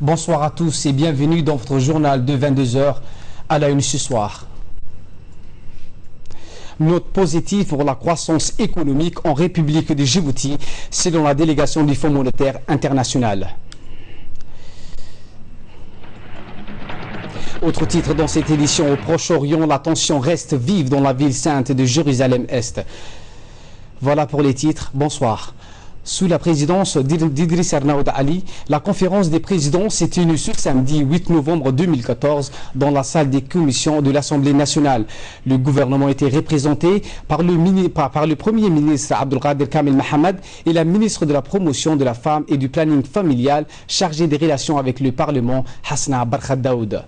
Bonsoir à tous et bienvenue dans votre journal de 22 h à la une ce soir. Note positive pour la croissance économique en République de Djibouti, selon la délégation du Fonds monétaire international. Autre titre dans cette édition, au Proche-Orient, la tension reste vive dans la ville sainte de Jérusalem-Est. Voilà pour les titres. Bonsoir. Sous la présidence d'Idriss Arnaoud Ali, la conférence des présidents s'est tenue ce samedi 8 novembre 2014 dans la salle des commissions de l'Assemblée nationale. Le gouvernement était représenté par le Premier ministre Abdelkader Kamel Mohamed et la ministre de la Promotion de la Femme et du Planning familial chargée des relations avec le Parlement, Hasna Barkhad Daoud.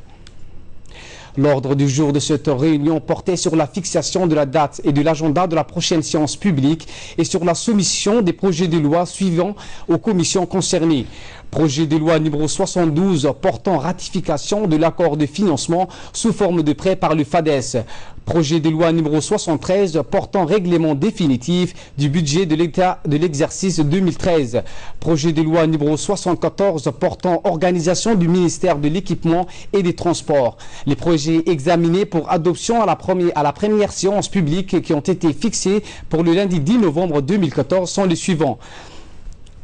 L'ordre du jour de cette réunion portait sur la fixation de la date et de l'agenda de la prochaine séance publique et sur la soumission des projets de loi suivants aux commissions concernées. Projet de loi numéro 72 portant ratification de l'accord de financement sous forme de prêt par le FADES. Projet de loi numéro 73 portant règlement définitif du budget de l'État de l'exercice 2013. Projet de loi numéro 74 portant organisation du ministère de l'Équipement et des Transports. Les projets examinés pour adoption à la première séance publique qui ont été fixés pour le lundi 10 novembre 2014 sont les suivants.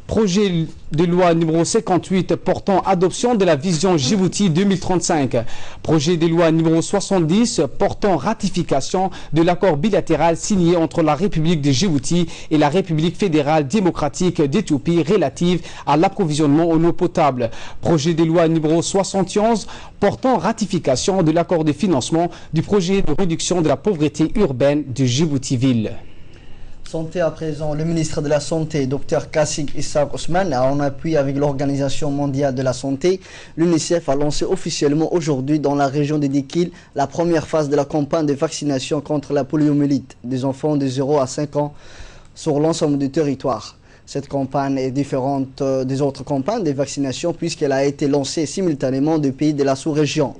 Projet de loi numéro 58 portant adoption de la vision Djibouti 2035. Projet de loi numéro 70 portant ratification de l'accord bilatéral signé entre la République de Djibouti et la République fédérale démocratique d'Éthiopie relative à l'approvisionnement en eau potable. Projet de loi numéro 71 portant ratification de l'accord de financement du projet de réduction de la pauvreté urbaine de Djibouti-Ville. Santé à présent, le ministre de la Santé, Dr Kassig Issa Ousmane, en appui avec l'Organisation mondiale de la santé, l'UNICEF a lancé officiellement aujourd'hui dans la région de Dikil la première phase de la campagne de vaccination contre la poliomyélite des enfants de 0 à 5 ans sur l'ensemble du territoire. Cette campagne est différente des autres campagnes de vaccination puisqu'elle a été lancée simultanément des pays de la sous-région.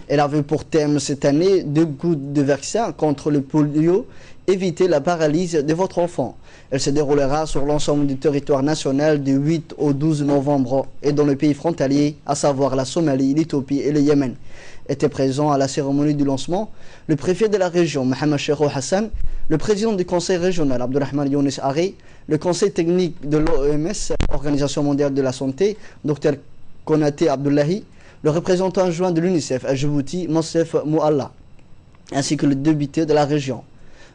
Elle avait pour thème cette année 2 gouttes de vaccin contre le polio. Éviter la paralysie de votre enfant. Elle se déroulera sur l'ensemble du territoire national du 8 au 12 novembre et dans les pays frontaliers, à savoir la Somalie, l'Éthiopie et le Yémen. Était présent à la cérémonie du lancement le préfet de la région, Mohamed Cheikhou Hassan, le président du conseil régional, Abdurrahman Younis Ari, le conseil technique de l'OMS, Organisation mondiale de la santé, Dr Konaté Abdullahi, le représentant adjoint de l'UNICEF à Djibouti, Monsef Moualla, ainsi que le député de la région.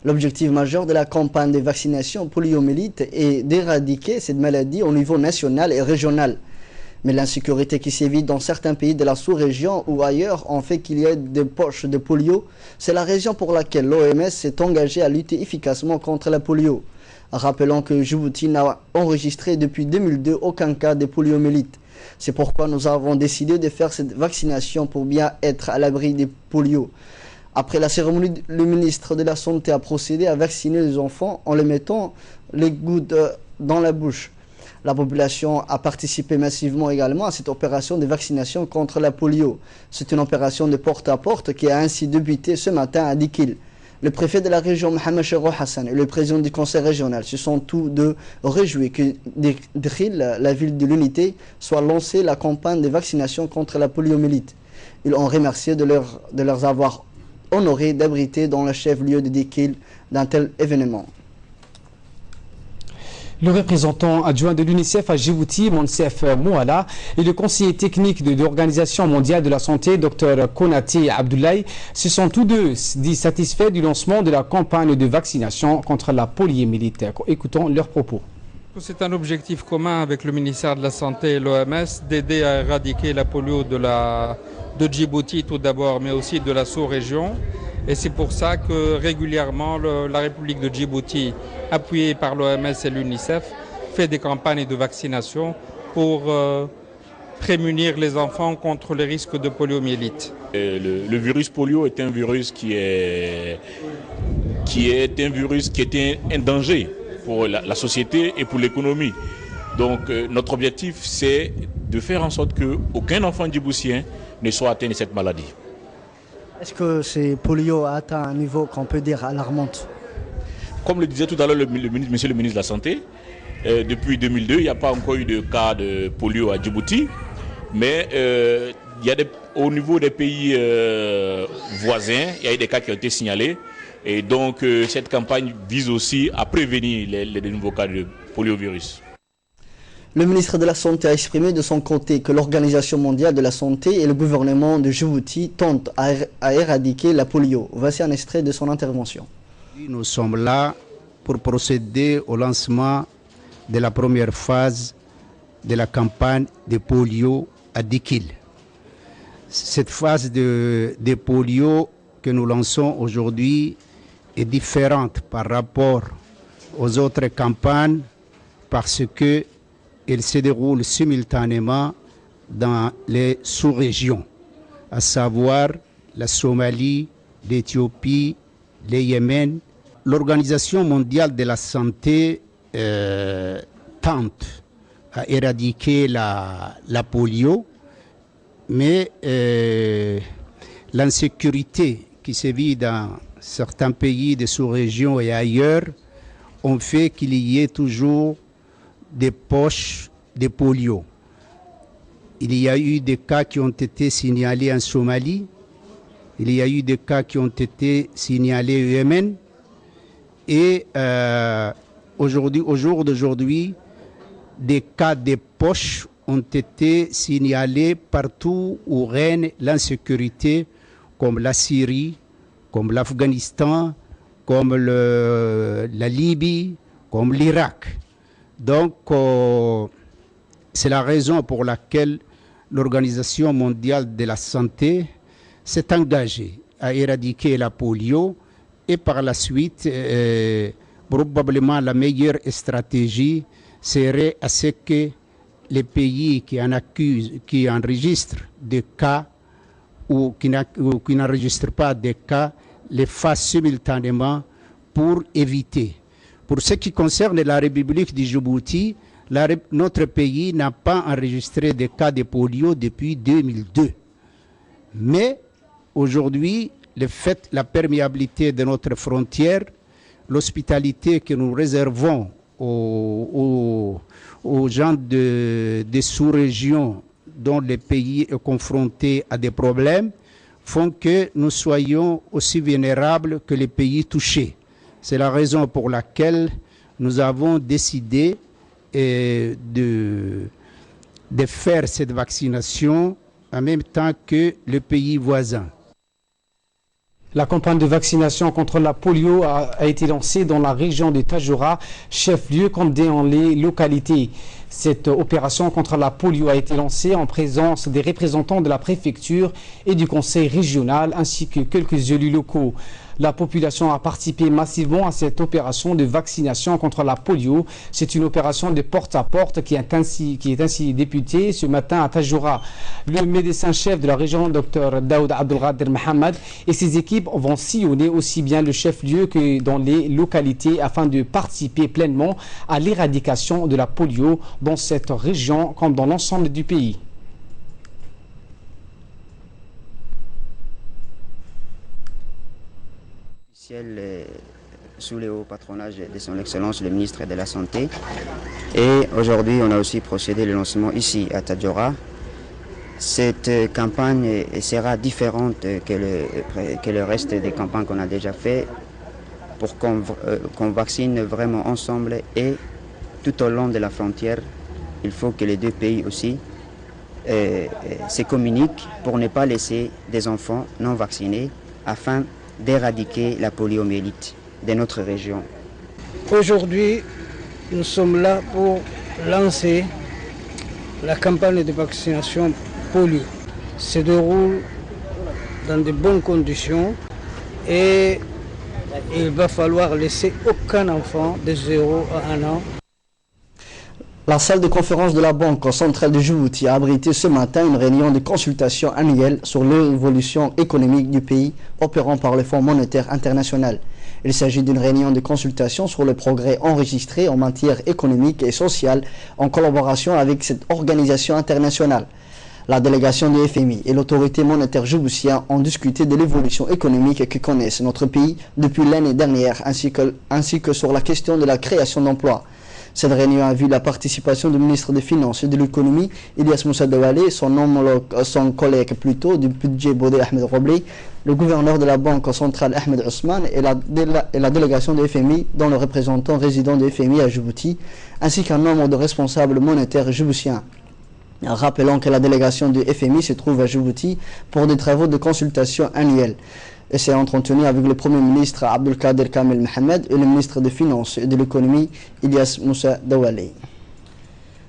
L'objectif majeur de la campagne de vaccination poliomyélite est d'éradiquer cette maladie au niveau national et régional. Mais l'insécurité qui sévit dans certains pays de la sous-région ou ailleurs en fait qu'il y ait des poches de polio. C'est la raison pour laquelle l'OMS s'est engagée à lutter efficacement contre la polio. Rappelons que Djibouti n'a enregistré depuis 2002 aucun cas de poliomyélite. C'est pourquoi nous avons décidé de faire cette vaccination pour bien être à l'abri des polio. Après la cérémonie, le ministre de la Santé a procédé à vacciner les enfants en les mettant les gouttes dans la bouche. La population a participé massivement également à cette opération de vaccination contre la polio. C'est une opération de porte-à-porte qui a ainsi débuté ce matin à Dikil. Le préfet de la région, Mohamed Cheikhou Hassan, et le président du conseil régional se sont tous deux réjouis que Dikil, la ville de l'unité, soit lancée la campagne de vaccination contre la poliomyélite. Ils ont remercié de leur avoir honoré d'abriter dans le chef-lieu de Dikil d'un tel événement. Le représentant adjoint de l'UNICEF à Djibouti, Monsef Moualla, et le conseiller technique de l'Organisation mondiale de la santé, Dr Konaté Abdoulaye, se sont tous deux dit satisfaits du lancement de la campagne de vaccination contre la poliomyélite. Écoutons leurs propos. C'est un objectif commun avec le ministère de la Santé et l'OMS d'aider à éradiquer la polio de Djibouti tout d'abord, mais aussi de la sous-région. Et c'est pour ça que régulièrement la République de Djibouti, appuyée par l'OMS et l'UNICEF, fait des campagnes de vaccination pour prémunir les enfants contre les risques de poliomyélite. Le virus polio est un virus qui est un danger pour la société et pour l'économie. Donc notre objectif, c'est de faire en sorte qu'aucun enfant djiboutien ne soit atteint de cette maladie. Est-ce que ce polio a atteint un niveau qu'on peut dire alarmant? Comme le disait tout à l'heure monsieur le ministre de la Santé, depuis 2002, il n'y a pas encore eu de cas de polio à Djibouti. Mais il y a au niveau des pays voisins, il y a eu des cas qui ont été signalés. Et donc cette campagne vise aussi à prévenir les nouveaux cas de poliovirus. Le ministre de la Santé a exprimé de son côté que l'Organisation mondiale de la santé et le gouvernement de Djibouti tentent à éradiquer la polio. Voici un extrait de son intervention. Nous sommes là pour procéder au lancement de la première phase de la campagne de polio à Dikil. Cette phase de polio que nous lançons aujourd'hui est différente par rapport aux autres campagnes parce qu'elle se déroule simultanément dans les sous-régions, à savoir la Somalie, l'Éthiopie, le Yémen. L'Organisation mondiale de la santé tente à éradiquer la polio, mais l'insécurité qui sévit dans certains pays de sous-région et ailleurs ont fait qu'il y ait toujours des poches de polio. Il y a eu des cas qui ont été signalés en Somalie, il y a eu des cas qui ont été signalés au Yémen, et au jour d'aujourd'hui, des cas de poches ont été signalés partout où règne l'insécurité, comme la Syrie, comme l'Afghanistan, comme la Libye, comme l'Irak. Donc, c'est la raison pour laquelle l'Organisation mondiale de la santé s'est engagée à éradiquer la polio et par la suite, probablement la meilleure stratégie serait à ce que les pays qui enregistrent des cas ou qui n'enregistrent pas des cas les fassent simultanément pour éviter. Pour ce qui concerne la République du Djibouti, notre pays n'a pas enregistré de cas de polio depuis 2002. Mais aujourd'hui, la perméabilité de notre frontière, l'hospitalité que nous réservons aux gens des sous-régions dont le pays est confronté à des problèmes, font que nous soyons aussi vulnérables que les pays touchés. C'est la raison pour laquelle nous avons décidé de faire cette vaccination en même temps que le pays voisin. La campagne de vaccination contre la polio a été lancée dans la région de Tadjoura, chef-lieu comme dans les localités. Cette opération contre la polio a été lancée en présence des représentants de la préfecture et du conseil régional ainsi que quelques élus locaux. La population a participé massivement à cette opération de vaccination contre la polio. C'est une opération de porte-à-porte qui est ainsi débutée ce matin à Tadjoura. Le médecin-chef de la région, Dr Daoud Abdelghadir Mohamed, et ses équipes vont sillonner aussi bien le chef-lieu que dans les localités afin de participer pleinement à l'éradication de la polio dans cette région comme dans l'ensemble du pays. Sous le haut patronage de son Excellence le ministre de la Santé. Et aujourd'hui, on a aussi procédé au lancement ici à Tadjoura. Cette campagne sera différente que le reste des campagnes qu'on a déjà fait pour qu'on vaccine vraiment ensemble et tout au long de la frontière. Il faut que les deux pays aussi se communiquent pour ne pas laisser des enfants non vaccinés afin d'éradiquer la poliomyélite de notre région. Aujourd'hui, nous sommes là pour lancer la campagne de vaccination polio. Se déroule dans de bonnes conditions et il va falloir laisser aucun enfant de 0 à 1 an. La salle de conférence de la Banque centrale de Djibouti a abrité ce matin une réunion de consultation annuelle sur l'évolution économique du pays opérant par le Fonds monétaire international. Il s'agit d'une réunion de consultation sur le progrès enregistré en matière économique et sociale en collaboration avec cette organisation internationale. La délégation du FMI et l'autorité monétaire djiboutienne ont discuté de l'évolution économique que connaisse notre pays depuis l'année dernière ainsi que sur la question de la création d'emplois. Cette réunion a vu la participation du ministre des Finances et de l'Économie, Ilyas Moussa Douale, son collègue plutôt du budget Bodé Ahmed Roblé, le gouverneur de la Banque centrale Ahmed Ousmane et la délégation de FMI, dont le représentant résident de FMI à Djibouti, ainsi qu'un nombre de responsables monétaires djiboutiens. Rappelons que la délégation du FMI se trouve à Djibouti pour des travaux de consultation annuels. Et s'est entretenu avec le Premier ministre Abdelkader Kamel Mohamed et le ministre des Finances et de l'Économie Ilyas Moussa Douale.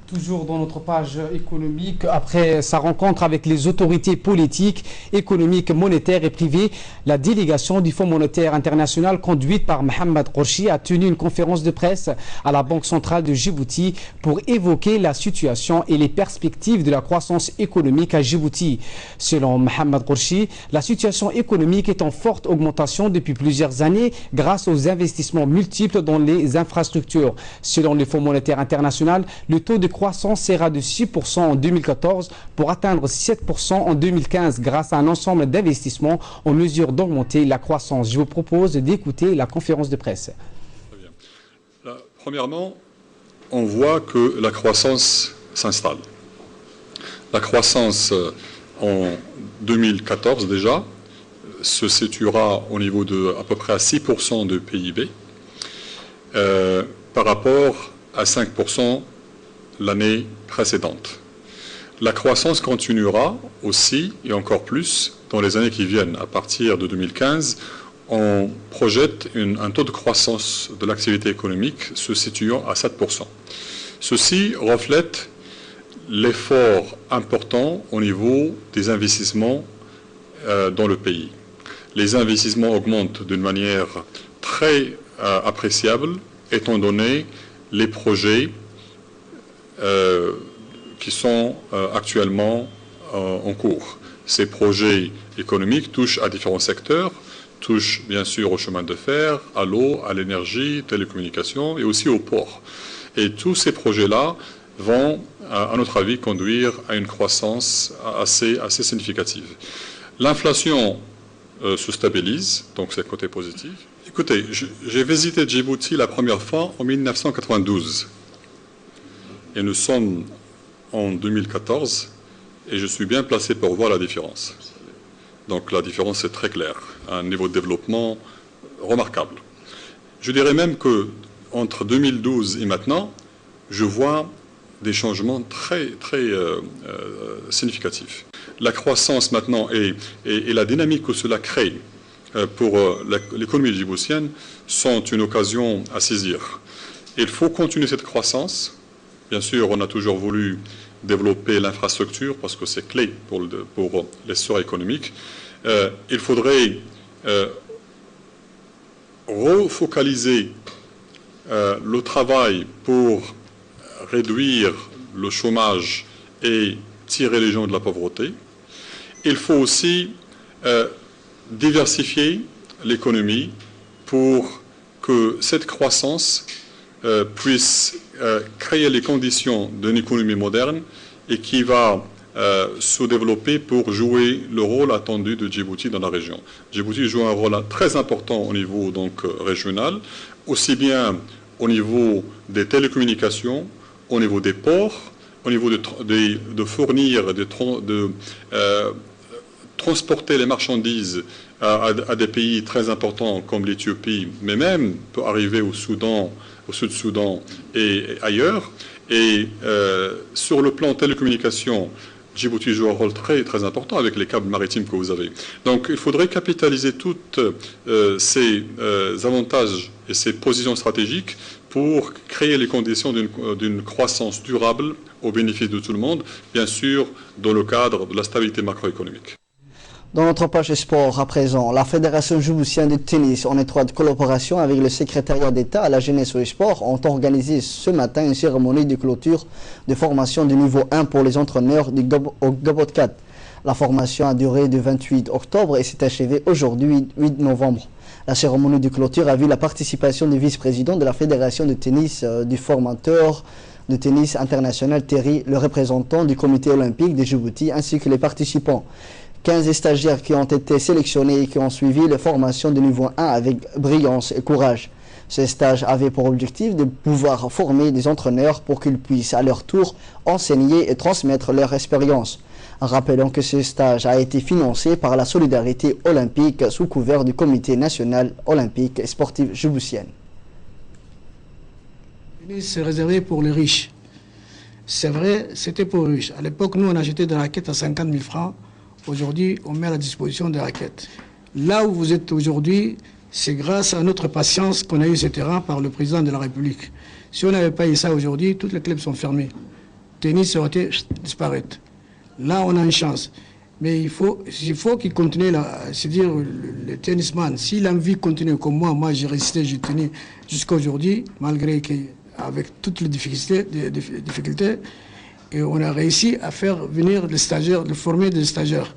Toujours dans notre page économique, après sa rencontre avec les autorités politiques, économiques, monétaires et privées, la délégation du Fonds monétaire international conduite par Mohamed Khourchi a tenu une conférence de presse à la Banque centrale de Djibouti pour évoquer la situation et les perspectives de la croissance économique à Djibouti. Selon Mohamed Khourchi, la situation économique est en forte augmentation depuis plusieurs années grâce aux investissements multiples dans les infrastructures. Selon le Fonds monétaire international, le taux de croissance sera de 6% en 2014 pour atteindre 7% en 2015 grâce à un ensemble d'investissements en mesure d'augmenter la croissance. Je vous propose d'écouter la conférence de presse. Très bien. Là, premièrement, on voit que la croissance s'installe. La croissance en 2014 déjà se situera au niveau de à peu près à 6% de PIB par rapport à 5% l'année précédente. La croissance continuera aussi et encore plus dans les années qui viennent. À partir de 2015, on projette un taux de croissance de l'activité économique se situant à 7%. Ceci reflète l'effort important au niveau des investissements dans le pays. Les investissements augmentent d'une manière très appréciable étant donné les projets qui sont actuellement en cours. Ces projets économiques touchent à différents secteurs, touchent bien sûr au chemin de fer, à l'eau, à l'énergie, télécommunications et aussi au port. Et tous ces projets-là vont, à notre avis, conduire à une croissance assez significative. L'inflation se stabilise, donc c'est le côté positif. Écoutez, j'ai visité Djibouti la première fois en 1992. Et nous sommes en 2014 et je suis bien placé pour voir la différence. Donc la différence est très claire, un niveau de développement remarquable. Je dirais même que entre 2012 et maintenant, je vois des changements très significatifs. La croissance maintenant et la dynamique que cela crée pour l'économie djiboutienne sont une occasion à saisir. Il faut continuer cette croissance. Bien sûr, on a toujours voulu développer l'infrastructure parce que c'est clé pour l'essor économique. Il faudrait refocaliser le travail pour réduire le chômage et tirer les gens de la pauvreté. Il faut aussi diversifier l'économie pour que cette croissance puisse créer les conditions d'une économie moderne et qui va se développer pour jouer le rôle attendu de Djibouti dans la région. Djibouti joue un rôle très important au niveau régional, aussi bien au niveau des télécommunications, au niveau des ports, au niveau de fournir, de transporter les marchandises à des pays très importants comme l'Éthiopie, mais même peut arriver au Soudan, au Sud-Soudan et ailleurs. Et sur le plan télécommunication, Djibouti joue un rôle très important avec les câbles maritimes que vous avez. Donc il faudrait capitaliser toutes ces avantages et ces positions stratégiques pour créer les conditions d'une croissance durable au bénéfice de tout le monde, bien sûr dans le cadre de la stabilité macroéconomique. Dans notre page sport à présent, la Fédération djiboutienne de tennis, en étroite collaboration avec le secrétariat d'État à la jeunesse et au sport, ont organisé ce matin une cérémonie de clôture de formation de niveau 1 pour les entraîneurs au Gabot 4. La formation a duré du 28 octobre et s'est achevée aujourd'hui, 8 novembre. La cérémonie de clôture a vu la participation du vice-président de la Fédération de tennis, du formateur de tennis international Terry, le représentant du comité olympique de Djibouti, ainsi que les participants. 15 stagiaires qui ont été sélectionnés et qui ont suivi les formations de niveau 1 avec brillance et courage. Ce stage avait pour objectif de pouvoir former des entraîneurs pour qu'ils puissent à leur tour enseigner et transmettre leur expérience. Rappelons que ce stage a été financé par la solidarité olympique sous couvert du Comité national olympique et sportif djiboutien. C'est réservé pour les riches. C'est vrai, c'était pour les riches. À l'époque, nous, on achetait des raquettes à 50 000 francs. Aujourd'hui, on met à la disposition des raquettes. Là où vous êtes aujourd'hui, c'est grâce à notre patience qu'on a eu ce terrain par le président de la République. Si on n'avait pas eu ça aujourd'hui, tous les clubs sont fermés. Tennis aurait été disparaître. Là, on a une chance. Mais il faut qu'il continue, c'est-à-dire le tennisman, s'il a envie de continuer comme moi j'ai résisté, j'ai tenu jusqu'à aujourd'hui, malgré qu'avec toutes les difficultés, et on a réussi à faire venir des stagiaires, de former des stagiaires.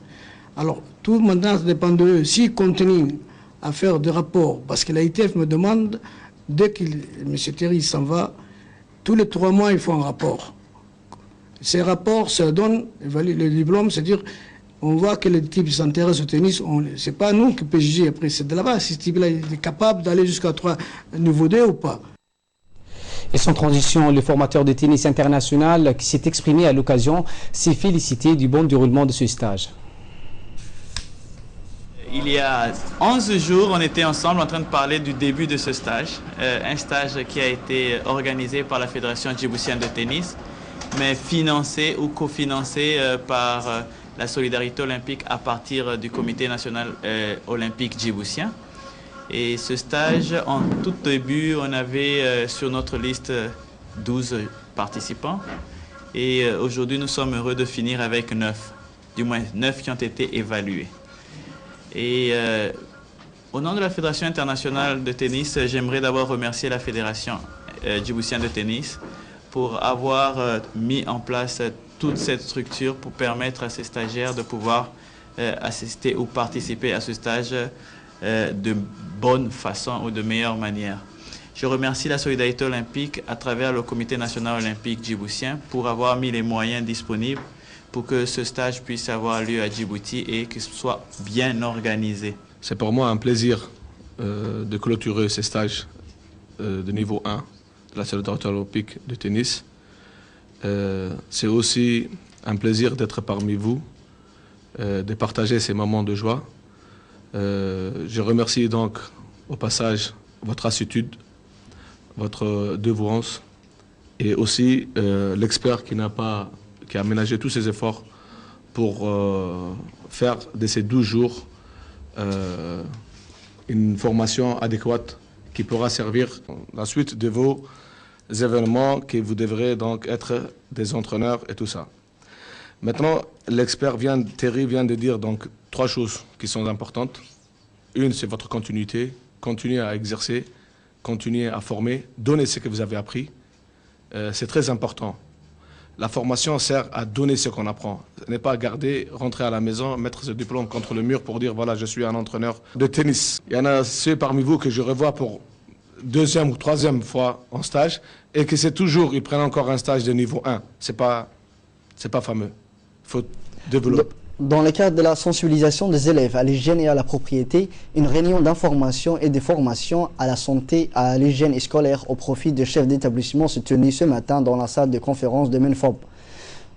Alors, tout maintenant dépend d'eux. S'ils continuent à faire des rapports, parce que l'AITF me demande, dès que M. Terry s'en va, tous les 3 mois, il faut un rapport. Ces rapports, ça donne le diplôme, c'est-à-dire, on voit que les types s'intéressent au tennis, c'est pas nous qui peut juger après, c'est de là-bas, si ce type-là est capable d'aller jusqu'à 3 niveau 2 ou pas. Et sans transition, le formateur de tennis international qui s'est exprimé à l'occasion s'est félicité du bon déroulement de ce stage. Il y a 11 jours, on était ensemble en train de parler du début de ce stage. Un stage qui a été organisé par la Fédération djiboutienne de tennis, mais financé ou cofinancé par la solidarité olympique à partir du Comité national olympique djiboutien. Et ce stage, en tout début, on avait sur notre liste 12 participants. Et aujourd'hui, nous sommes heureux de finir avec 9, du moins 9 qui ont été évalués. Et au nom de la Fédération internationale de tennis, j'aimerais d'abord remercier la Fédération djiboutienne de tennis pour avoir mis en place toute cette structure pour permettre à ces stagiaires de pouvoir assister ou participer à ce stage de bonne façon ou de meilleure manière. Je remercie la solidarité olympique à travers le Comité national olympique djiboutien pour avoir mis les moyens disponibles pour que ce stage puisse avoir lieu à Djibouti et que ce soit bien organisé. C'est pour moi un plaisir de clôturer ces stages de niveau 1 de la solidarité olympique de tennis. C'est aussi un plaisir d'être parmi vous, de partager ces moments de joie. Je remercie donc au passage votre assiduité, votre dévouance et aussi l'expert qui a ménagé tous ses efforts pour faire de ces 12 jours une formation adéquate qui pourra servir la suite de vos événements que vous devrez donc être des entraîneurs et tout ça. Maintenant, l'expert Terry vient de dire donc 3 choses qui sont importantes. Une, c'est votre continuité. Continuez à exercer, continuez à former, donnez ce que vous avez appris. C'est très important. La formation sert à donner ce qu'on apprend. Ce n'est pas garder, rentrer à la maison, mettre ce diplôme contre le mur pour dire voilà, je suis un entraîneur de tennis. Il y en a ceux parmi vous que je revois pour 2e ou 3e fois en stage et que c'est toujours, ils prennent encore un stage de niveau 1. C'est pas fameux. Il faut développer. Dans le cadre de la sensibilisation des élèves à l'hygiène et à la propriété, une réunion d'information et de formation à la santé, à l'hygiène scolaire au profit des chefs d'établissement s'est tenue ce matin dans la salle de conférence de Menfob.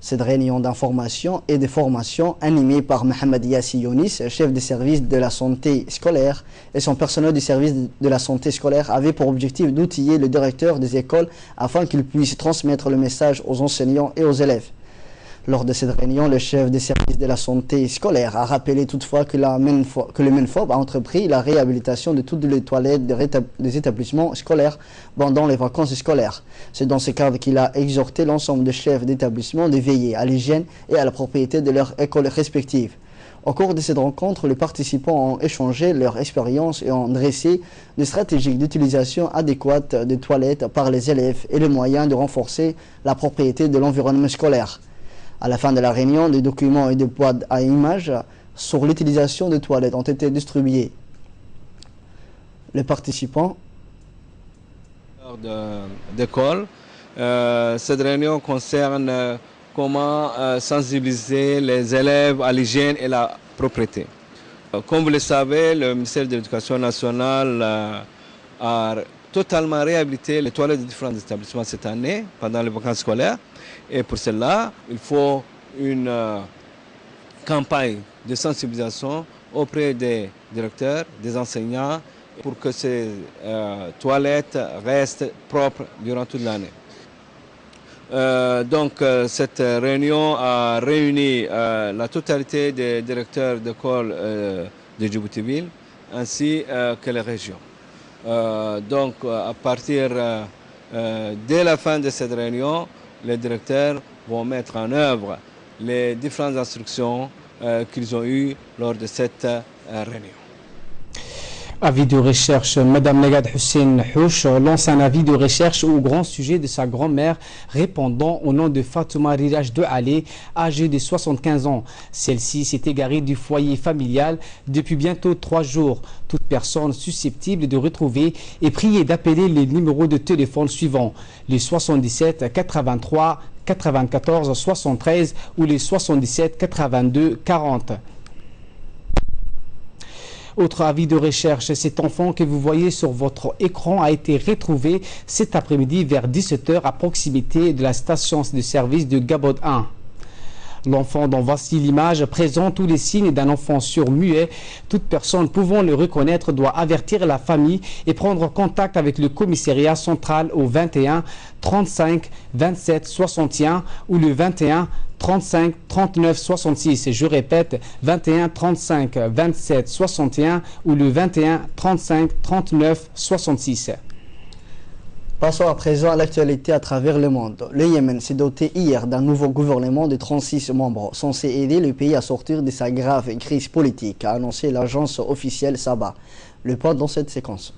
Cette réunion d'information et de formation animée par Mohamed Yassi Younis, chef des services de la santé scolaire, et son personnel du service de la santé scolaire avait pour objectif d'outiller le directeur des écoles afin qu'il puisse transmettre le message aux enseignants et aux élèves. Lors de cette réunion, le chef des services de la santé scolaire a rappelé toutefois que le Menfob a entrepris la réhabilitation de toutes les toilettes des établissements scolaires pendant les vacances scolaires. C'est dans ce cadre qu'il a exhorté l'ensemble des chefs d'établissement de veiller à l'hygiène et à la propriété de leurs écoles respectives. Au cours de cette rencontre, les participants ont échangé leur expérience et ont dressé des stratégies d'utilisation adéquate des toilettes par les élèves et les moyens de renforcer la propriété de l'environnement scolaire. À la fin de la réunion, des documents et des boîtes à images sur l'utilisation des toilettes ont été distribués. Les participants d'école. Cette réunion concerne comment sensibiliser les élèves à l'hygiène et la propreté. Comme vous le savez, le ministère de l'Éducation nationale a totalement réhabiliter les toilettes de différents établissements cette année, pendant les vacances scolaires. Et pour cela, il faut une campagne de sensibilisation auprès des directeurs, des enseignants, pour que ces toilettes restent propres durant toute l'année. Cette réunion a réuni la totalité des directeurs d'école de Djibouti-Ville ainsi que les régions. À partir dès la fin de cette réunion, les directeurs vont mettre en œuvre les différentes instructions qu'ils ont eues lors de cette réunion. Avis de recherche. Madame Negad Hussein Houch lance un avis de recherche au grand sujet de sa grand-mère répondant au nom de Fatouma Riraj de Allé, âgée de 75 ans. Celle-ci s'est égarée du foyer familial depuis bientôt 3 jours. Toute personne susceptible de retrouver est priée d'appeler les numéros de téléphone suivants, les 77 83 94 73 ou les 77 82 40. Autre avis de recherche, cet enfant que vous voyez sur votre écran a été retrouvé cet après-midi vers 17 h à proximité de la station de service de Gabod 1. L'enfant dont voici l'image présente tous les signes d'un enfant sourd-muet. Toute personne pouvant le reconnaître doit avertir la famille et prendre contact avec le commissariat central au 21 35 27 61 ou le 21 35 39 66. Je répète, 21 35 27 61 ou le 21 35 39 66. Passons à présent à l'actualité à travers le monde. Le Yémen s'est doté hier d'un nouveau gouvernement de 36 membres, censé aider le pays à sortir de sa grave crise politique, a annoncé l'agence officielle Saba. Le point dans cette séquence.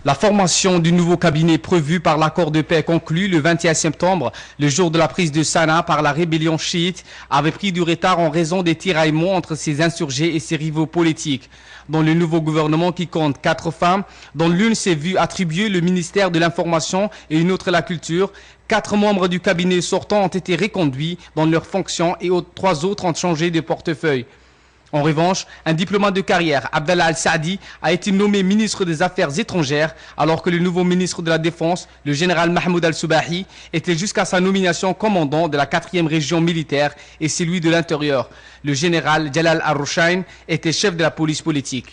La formation du nouveau cabinet prévu par l'accord de paix conclu le 21 septembre, le jour de la prise de Sanaa par la rébellion chiite, avait pris du retard en raison des tiraillements entre ses insurgés et ses rivaux politiques. Dans le nouveau gouvernement qui compte 4 femmes, dont l'une s'est vue attribuer le ministère de l'Information et une autre la Culture, 4 membres du cabinet sortant ont été reconduits dans leurs fonctions et 3 autres ont changé de portefeuille. En revanche, un diplomate de carrière, Abdallah Al-Saadi, a été nommé ministre des Affaires étrangères, alors que le nouveau ministre de la Défense, le général Mahmoud Al-Soubahi, était jusqu'à sa nomination commandant de la 4e région militaire et celui de l'Intérieur. Le général Jalal Al-Rushayn était chef de la police politique.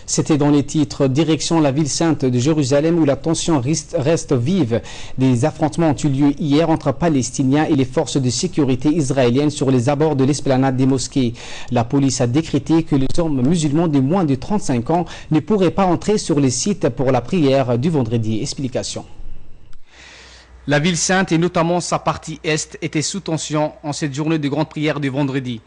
C'était dans les titres. Direction la ville sainte de Jérusalem où la tension reste vive. Des affrontements ont eu lieu hier entre Palestiniens et les forces de sécurité israéliennes sur les abords de l'esplanade des mosquées. La police a décrété que les hommes musulmans de moins de 35 ans ne pourraient pas entrer sur les sites pour la prière du vendredi. Explication. La ville sainte et notamment sa partie est était sous tension en cette journée de grande prière du vendredi.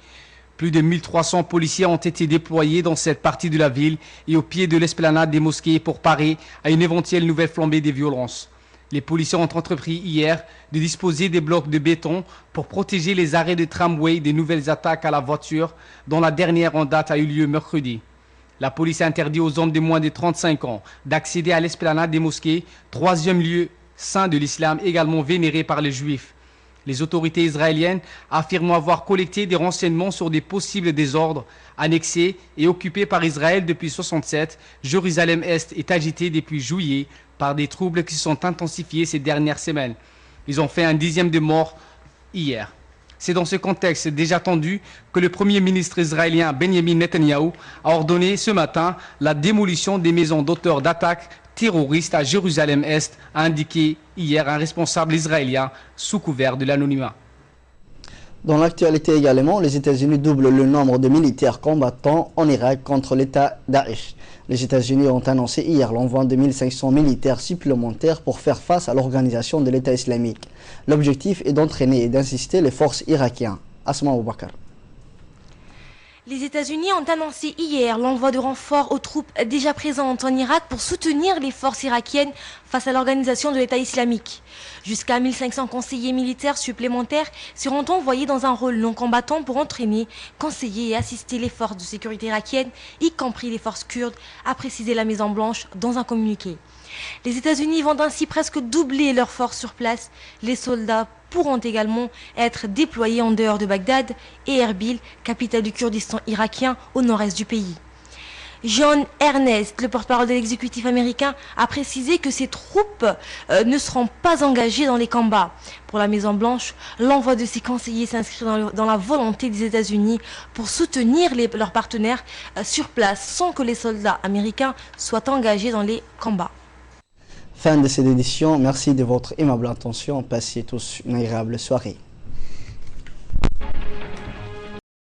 Plus de 1300 policiers ont été déployés dans cette partie de la ville et au pied de l'esplanade des mosquées pour parer à une éventuelle nouvelle flambée des violences. Les policiers ont entrepris hier de disposer des blocs de béton pour protéger les arrêts de tramway des nouvelles attaques à la voiture, dont la dernière en date a eu lieu mercredi. La police a interdit aux hommes de moins de 35 ans d'accéder à l'esplanade des mosquées, 3e lieu saint de l'islam également vénéré par les juifs. Les autorités israéliennes affirment avoir collecté des renseignements sur des possibles désordres annexés et occupés par Israël depuis 1967. Jérusalem-Est est agité depuis juillet par des troubles qui se sont intensifiés ces dernières semaines. Ils ont fait un 10e de morts hier. C'est dans ce contexte déjà tendu que le Premier ministre israélien Benjamin Netanyahou a ordonné ce matin la démolition des maisons d'auteurs d'attaques terroristes à Jérusalem-Est, a indiqué hier un responsable israélien sous couvert de l'anonymat. Dans l'actualité également, les États-Unis doublent le nombre de militaires combattants en Irak contre l'État Daesh. Les États-Unis ont annoncé hier l'envoi de 1500 militaires supplémentaires pour faire face à l'organisation de l'État islamique. L'objectif est d'entraîner et d'insister les forces irakiennes. Asma Oubakar. Les États-Unis ont annoncé hier l'envoi de renforts aux troupes déjà présentes en Irak pour soutenir les forces irakiennes face à l'organisation de l'État islamique. Jusqu'à 1500 conseillers militaires supplémentaires seront envoyés dans un rôle non combattant pour entraîner, conseiller et assister les forces de sécurité irakiennes, y compris les forces kurdes, a précisé la Maison-Blanche dans un communiqué. Les États-Unis vont ainsi presque doubler leurs forces sur place. Les soldats pourront également être déployés en dehors de Bagdad et Erbil, capitale du Kurdistan irakien au nord-est du pays. John Ernest, le porte-parole de l'exécutif américain, a précisé que ses troupes ne seront pas engagées dans les combats. Pour la Maison-Blanche, l'envoi de ces conseillers s'inscrit dans la volonté des États-Unis pour soutenir leurs partenaires sur place sans que les soldats américains soient engagés dans les combats. Fin de cette édition, merci de votre aimable attention, passez tous une agréable soirée.